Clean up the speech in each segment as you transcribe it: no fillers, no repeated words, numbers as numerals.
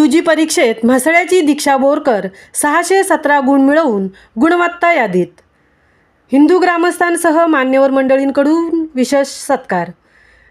UG परीक्षेत म्हसळ्याची दीक्षा बोरकर 617 गुण मिळवून गुणवत्ता यादीत. हिंदू ग्रामस्थांसह मान्यवर मंडळींकडून विशेष सत्कार.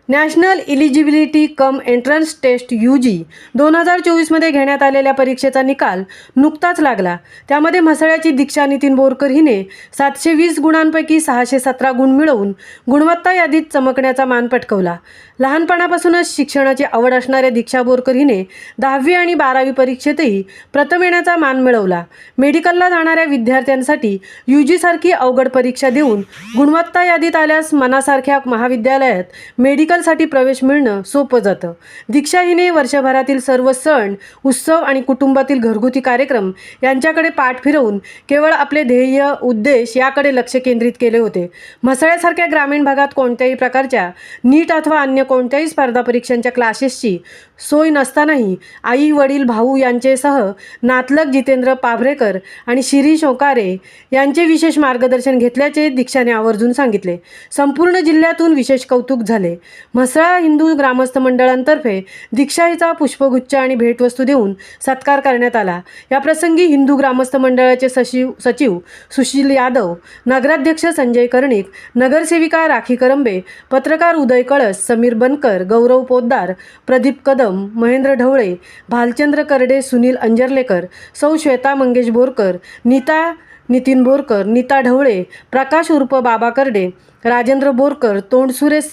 नॅशनल इलिजिबिलिटी कम एंट्रन्स टेस्ट UG 2024मध्ये घेण्यात आलेल्या परीक्षेचा निकाल नुकताच लागला. त्यामध्ये म्हसळ्याची दीक्षा नितीन बोरकर हिने 720 गुणांपैकी 617 गुण मिळवून गुणवत्ता यादीत चमकण्याचा मान पटकावला. लहानपणापासूनच शिक्षणाची आवड असणाऱ्या दीक्षा बोरकर हिने 10वी आणि 12वी परीक्षेतही प्रथम येण्याचा मान मिळवला. मेडिकलला जाणाऱ्या विद्यार्थ्यांसाठी UG सारखी अवघड परीक्षा देऊन गुणवत्ता यादीत आल्यास मनासारख्या महाविद्यालयात मेडिकलसाठी प्रवेश मिळणं सोपं जातं. दीक्षा हिने वर्षभरातील सर्व सण, उत्सव आणि कुटुंबातील घरगुती कार्यक्रम यांच्याकडे पाठ फिरवून केवळ आपले ध्येय, उद्देश याकडे लक्ष केंद्रित केले होते. म्हसळ्यासारख्या ग्रामीण भागात कोणत्याही प्रकारच्या नीट अथवा अन्य कोणत्याही स्पर्धा परीक्षांच्या क्लासेसची सोय नसतानाही आई, वडील, भाऊ यांचेसह नातलग जितेंद्र पाभरेकर आणि शिरीष ओकारे यांचे विशेष मार्गदर्शन घेतल्याचे दीक्षाने आवर्जून सांगितले. संपूर्ण जिल्ह्यातून विशेष कौतुक झाले. म्हसळा हिंदू ग्रामस्थ मंडळांतर्फे दीक्षा हिचा पुष्पगुच्छ आणि भेटवस्तू देऊन सत्कार करण्यात आला. या प्रसंगी हिंदू ग्रामस्थ मंडळाचे सचिव सुशील यादव, नगराध्यक्ष संजय कर्णिक, नगरसेविका राखी करंबे, पत्रकार उदय कळस, समीर बनकर, गौरव पोद्दार, प्रदीप कदम, महेंद्र ढवळे, भालचंद्र करडे, सुनील अंजर्लेकर, सौ श्वेता मंगेश बोरकर, नीता नितीन बोरकर, नीता ढवळे, प्रकाश उर्फ बाबा करडे, राजेंद्र बोरकर, तोंड सुरेश,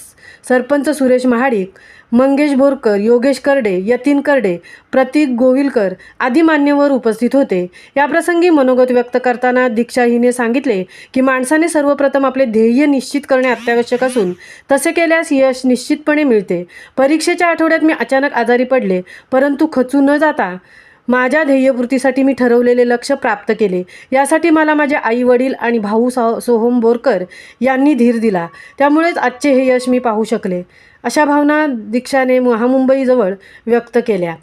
सरपंच सुरेश महाडिक, मंगेश बोरकर, योगेश करडे, यतीन करडे, प्रतीक गोविलकर आदी मान्यवर उपस्थित होते. याप्रसंगी मनोगत व्यक्त करताना दीक्षा हिने सांगितले की माणसाने सर्वप्रथम आपले ध्येय निश्चित करणे अत्यावश्यक असून तसे केल्यास यश निश्चितपणे मिळते. परीक्षेच्या आठवड्यात मी अचानक आजारी पडले, परंतु खचू न जाता माझ्या ध्येयपूर्तीसाठी मी ठरवलेले लक्ष्य प्राप्त केले. यासाठी मला माझे आई, वडील आणि भाऊ सोहम बोरकर यांनी धीर दिला. त्यामुळेच आजचे हे यश मी पाहू शकले. अशा भावना दीक्षाने महामुंबईजवळ व्यक्त केल्या.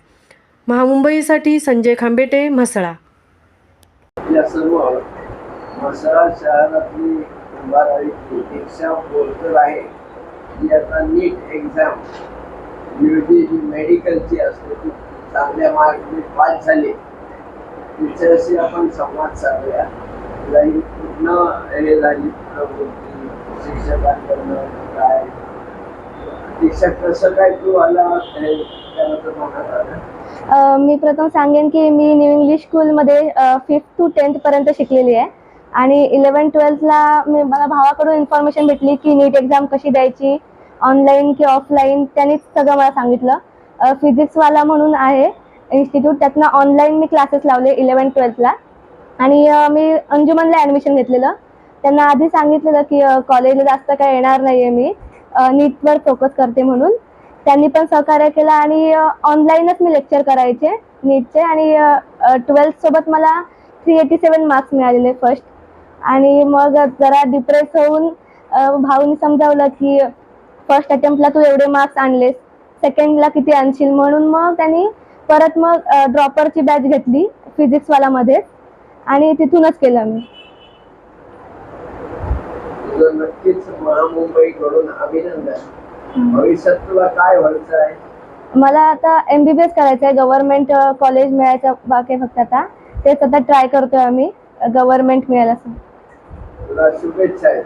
महामुंबईसाठी संजय खांबेटे, म्हसळा. या सर्व म्हसळा शहरातली 12वी दीक्षा बोरकर आहे. जी आता नीट एक्झाम UG मेडिकलची असते ती चांगल्या मार्कने पास झाली. तिच्याशी आपण संवाद साधूया. ही पूर्ण हे झाली प्रवृत्ती शिक्षकांकडनं काय शिक्षक कसं काय तू आला त्याबद्दल मनात आलं? मी प्रथम सांगेन की मी न्यू इंग्लिश स्कूलमध्ये 5th to 10th पर्यंत शिकलेली आहे आणि 11th-12thला मला भावाकडून इन्फॉर्मेशन भेटली की नीट एक्झाम कशी द्यायची, ऑनलाईन की ऑफलाईन, त्यांनीच सगळं मला सांगितलं. फिजिक्सवाला म्हणून आहे इन्स्टिट्यूट, त्यातनं ऑनलाईन मी क्लासेस लावले 11th-12thला आणि मी अंजुमनला ॲडमिशन घेतलेलं. त्यांना आधी सांगितलेलं की कॉलेजला जास्त काय येणार नाही आहे, मी नीटवर फोकस करते म्हणून. त्यांनी पण सहकार्य केलं आणि ऑनलाईनच मी लेक्चर करायचे नीटचे आणि 12th सोबत मला 387 मार्क्स मिळालेले फर्स्ट. आणि मग जरा डिप्रेस होऊन भाऊनी समजावलं की फर्स्ट अटेम्प्टला तू एवढे मार्क्स आणलेस, सेकंडला किती आणशील, म्हणून मग त्यांनी परत मग ड्रॉपरची बॅच घेतली फिजिक्सवालामध्येच आणि तिथूनच केलं मी. नक्कीच महामुंबईकडून अभिनंदन. भविष्यात तुला काय व्हायचं आहे? मला आता MBBS करायचं आहे. गव्हर्नमेंट कॉलेज मिळायचं बाकी फक्त आता तेच आता ट्राय करतोय आम्ही, गव्हर्नमेंट मिळायला. तुला शुभेच्छा आहेत.